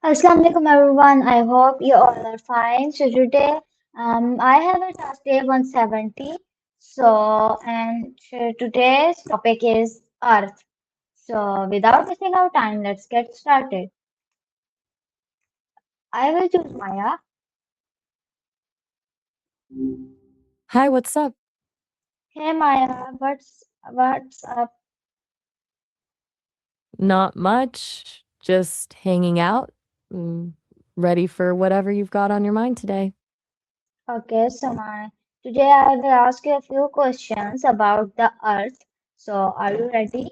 Assalamu alaikum everyone. I hope you all are fine. So today, I have a task day 170. And today's topic is Earth. So without wasting our time, let's get started. I will choose Maya. Hi, what's up? Hey Maya, what's up? Not much. Just hanging out. Mm, Ready for whatever you've got on your mind today. Okay, so Maya, today I will ask you a few questions about the Earth. So are you ready?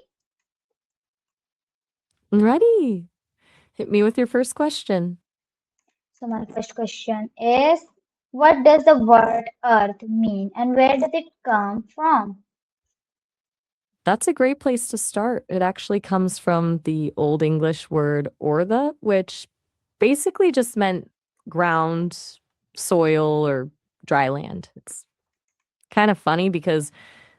Ready. Hit me with your first question. So my first question is, what does the word Earth mean and where does it come from? That's a great place to start. It actually comes from the Old English word ortha, which basically just meant ground, soil, or dry land. It's kind of funny because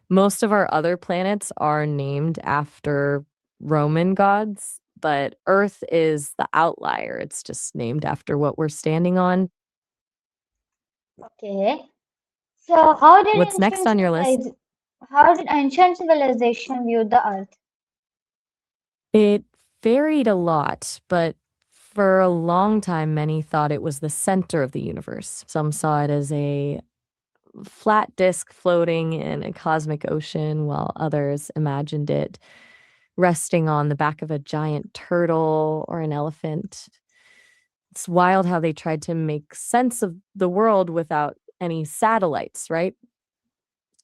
most of our other planets are named after Roman gods, but Earth is the outlier. It's just named after what we're standing on. Okay. So how did What's next on your list? ancient civilization view the Earth? It varied a lot, but for a long time, many thought it was the center of the universe. Some saw it as a flat disk floating in a cosmic ocean, while others imagined it resting on the back of a giant turtle or an elephant. It's wild how they tried to make sense of the world without any satellites, right?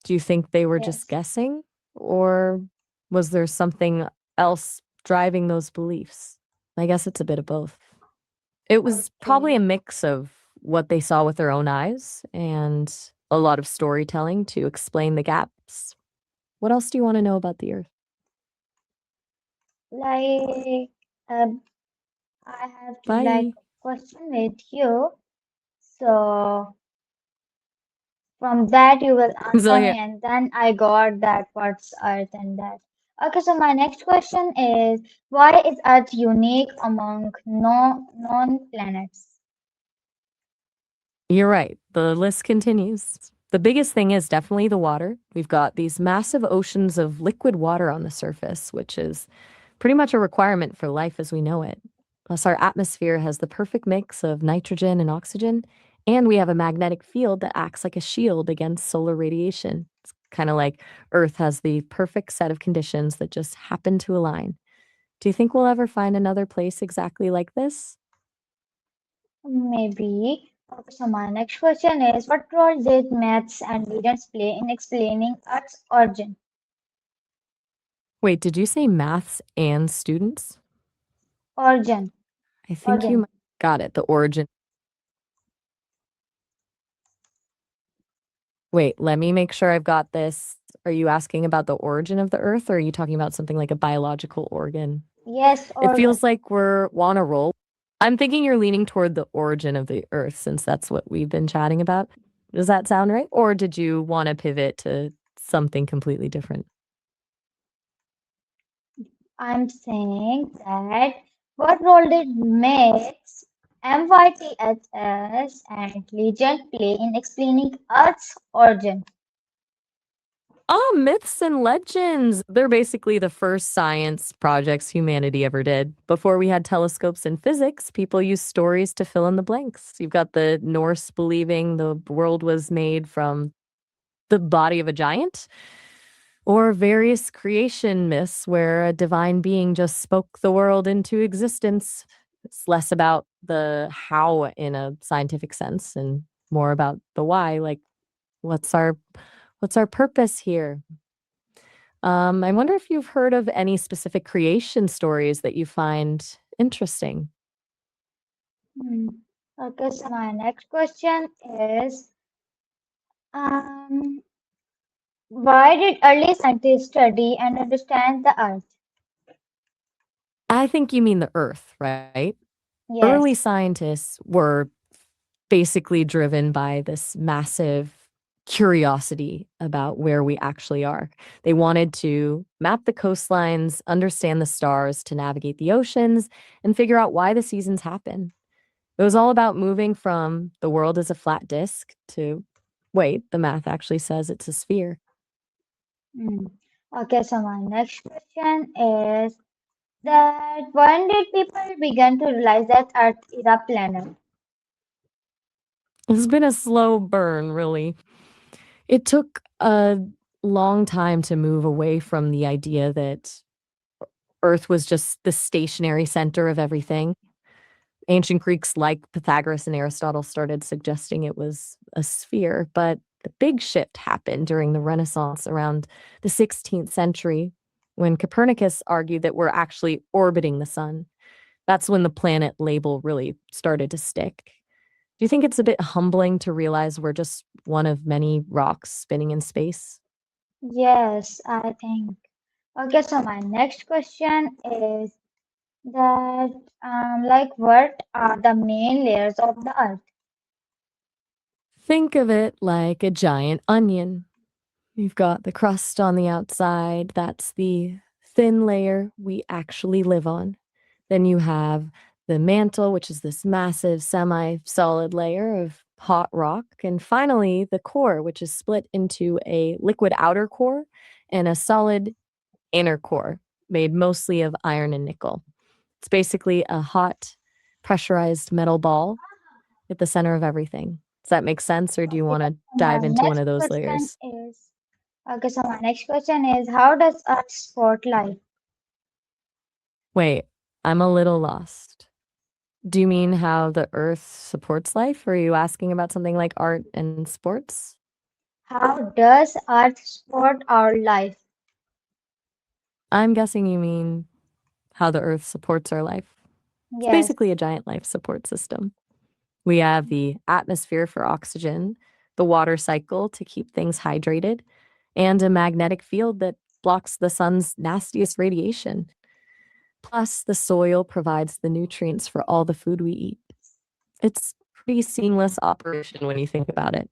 Do you think they were just Yes. guessing? Or was there something else driving those beliefs? I guess it's a bit of both. It was probably a Okay. mix of what they saw with their own eyes and a lot of storytelling to explain the gaps. What else do you want to know about the Earth? Like uh, I have to like Bye. question with you. So from that you will I'm still answer here. me and then I got that what's Earth and that. Okay, so my next question is, why is Earth unique among no known planets? You're right. The list continues. The biggest thing is definitely the water. We've got these massive oceans of liquid water on the surface, which is pretty much a requirement for life as we know it. Plus, our atmosphere has the perfect mix of nitrogen and oxygen, and we have a magnetic field that acts like a shield against solar radiation. It's kind of like Earth has the perfect set of conditions that just happen to align. Do you think we'll ever find another place exactly like this? Maybe. Okay, so my next question is, what role did maths and religions play in explaining Earth's origin? Wait, did you say maths and students? Origin. I think you Origin. might got it, the origin. Wait, let me make sure I've got this. Are you asking about the origin of the Earth, or are you talking about something like a biological organ? Yes, It feels organ. like we're on a roll. I'm thinking you're leaning toward the origin of the Earth since that's what we've been chatting about. Does that sound right? Or did you want to pivot to something completely different? I'm saying that what role did maths, MYTHS, and legend play in explaining Earth's origin? Oh, myths and legends. They're basically the first science projects humanity ever did. Before we had telescopes and physics, people used stories to fill in the blanks. You've got the Norse believing the world was made from the body of a giant, or various creation myths where a divine being just spoke the world into existence. It's less about the how in a scientific sense and more about the why, like what's our what's our purpose here? I wonder if you've heard of any specific creation stories that you find interesting. Hmm. Okay, so my next question is, um, why did early scientists study and understand the Earth? I think you mean the Earth, right? Early Yes. scientists were basically driven by this massive curiosity about where we actually are. They wanted to map the coastlines, understand the stars to navigate the oceans, and figure out why the seasons happen. It was all about moving from the world as a flat disk to, wait, the math actually says it's a sphere. Mm. Okay, so my next question is that when did people begin to realize that Earth is a planet? It's been a slow burn, really. It took a long time to move away from the idea that Earth was just the stationary center of everything. Ancient Greeks like Pythagoras and Aristotle started suggesting it was a sphere, but the big shift happened during the Renaissance around the 16th century when Copernicus argued that we're actually orbiting the sun. That's when the planet label really started to stick. Do you think it's a bit humbling to realize we're just one of many rocks spinning in space? Yes, I think. Okay, so my next question is that like what are the main layers of the Earth? Think of it like a giant onion. You've got the crust on the outside, that's the thin layer we actually live on. Then you have the mantle, which is this massive semi solid layer of hot rock. And finally, the core, which is split into a liquid outer core and a solid inner core made mostly of iron and nickel. It's basically a hot, pressurized metal ball at the center of everything. Does that make sense, or do you Okay, want to my dive into one next of those question layers? is okay, so my next question is how does Earth support life? Wait, I'm a little lost. Do you mean how the earth supports life? Or are you asking about something like art and sports? How does Earth support our life? I'm guessing you mean how the earth supports our life. It's Yes. basically a giant life support system. We have the atmosphere for oxygen, the water cycle to keep things hydrated, and a magnetic field that blocks the sun's nastiest radiation. Plus, the soil provides the nutrients for all the food we eat. It's pretty seamless operation when you think about it.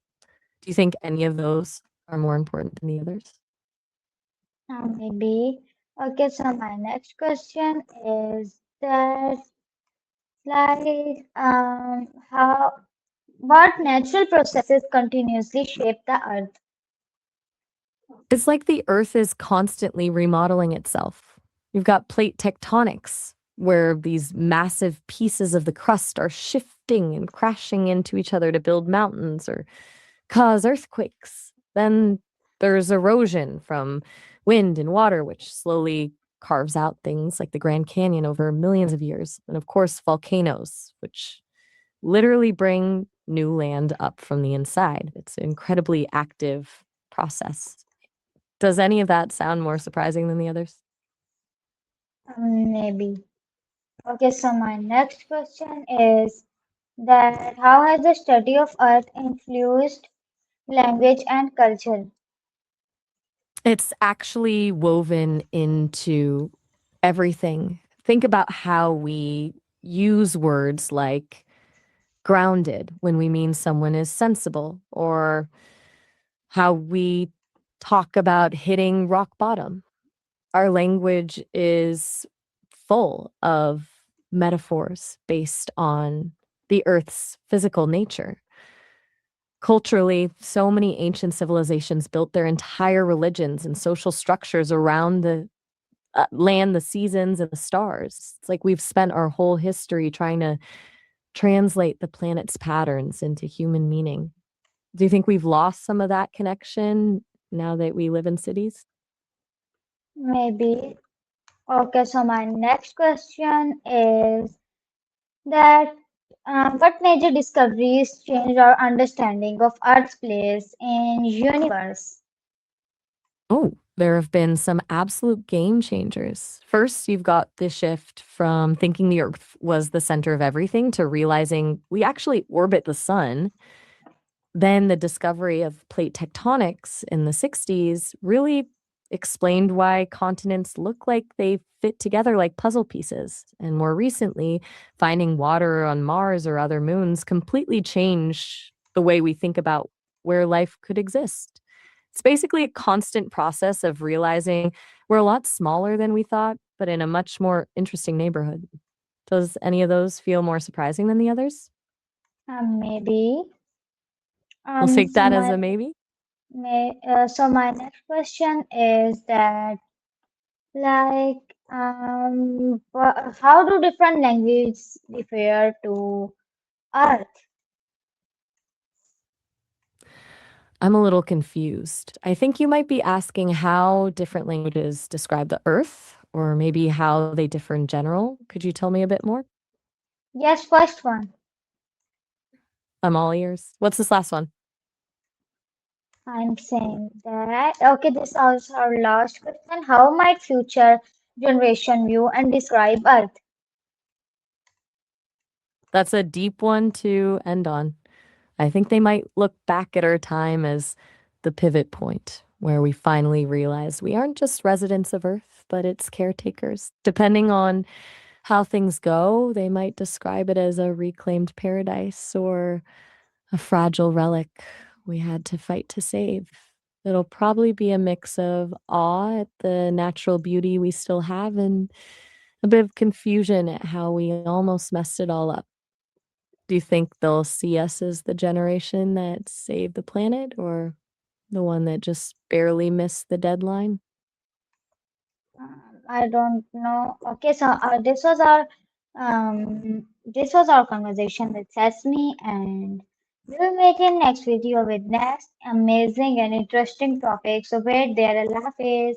Do you think any of those are more important than the others? Maybe. Okay, so my next question is that like how what natural processes continuously shape the earth? It's like the earth is constantly remodeling itself. You've got plate tectonics, where these massive pieces of the crust are shifting and crashing into each other to build mountains or cause earthquakes. Then there's erosion from wind and water, which slowly carves out things like the Grand Canyon over millions of years. And of course, volcanoes, which literally bring new land up from the inside. It's an incredibly active process. Does any of that sound more surprising than the others? Maybe. Okay, so my next question is that how has the study of earth influenced language and culture? It's actually woven into everything. Think about how we use words like grounded when we mean someone is sensible, or how we talk about hitting rock bottom. Our language is full of metaphors based on the Earth's physical nature. Culturally, so many ancient civilizations built their entire religions and social structures around the land, the seasons, and the stars. It's like we've spent our whole history trying to translate the planet's patterns into human meaning. Do you think we've lost some of that connection now that we live in cities? Maybe. Okay, so my next question is that what major discoveries changed our understanding of Earth's place in universe? Oh, there have been some absolute game changers. First, you've got the shift from thinking the Earth was the center of everything to realizing we actually orbit the sun. Then the discovery of plate tectonics in the 60s really explained why continents look like they fit together like puzzle pieces. And more recently, finding water on Mars or other moons completely changed the way we think about where life could exist. It's basically a constant process of realizing we're a lot smaller than we thought, but in a much more interesting neighborhood. Does any of those feel more surprising than the others? Maybe. We'll take So that as my a maybe. so my next question is that like how do different languages differ to Earth? I'm a little confused. I think you might be asking how different languages describe the Earth, or maybe how they differ in general. Could you tell me a bit more? Yes, first one. I'm all ears. What's this last one? I'm saying that okay. This is our last question. How might future generation view and describe Earth? That's a deep one to end on. I think they might look back at our time as the pivot point where we finally realized we aren't just residents of Earth, but its caretakers. Depending on how things go, they might describe it as a reclaimed paradise or a fragile relic we had to fight to save. It'll probably be a mix of awe at the natural beauty we still have and a bit of confusion at how we almost messed it all up. Do you think they'll see us as the generation that saved the planet or the one that just barely missed the deadline? I don't know. Okay, so this was our conversation with Sesame, and we will meet in next video with next amazing and interesting topics. So wait there, Allah Hafiz.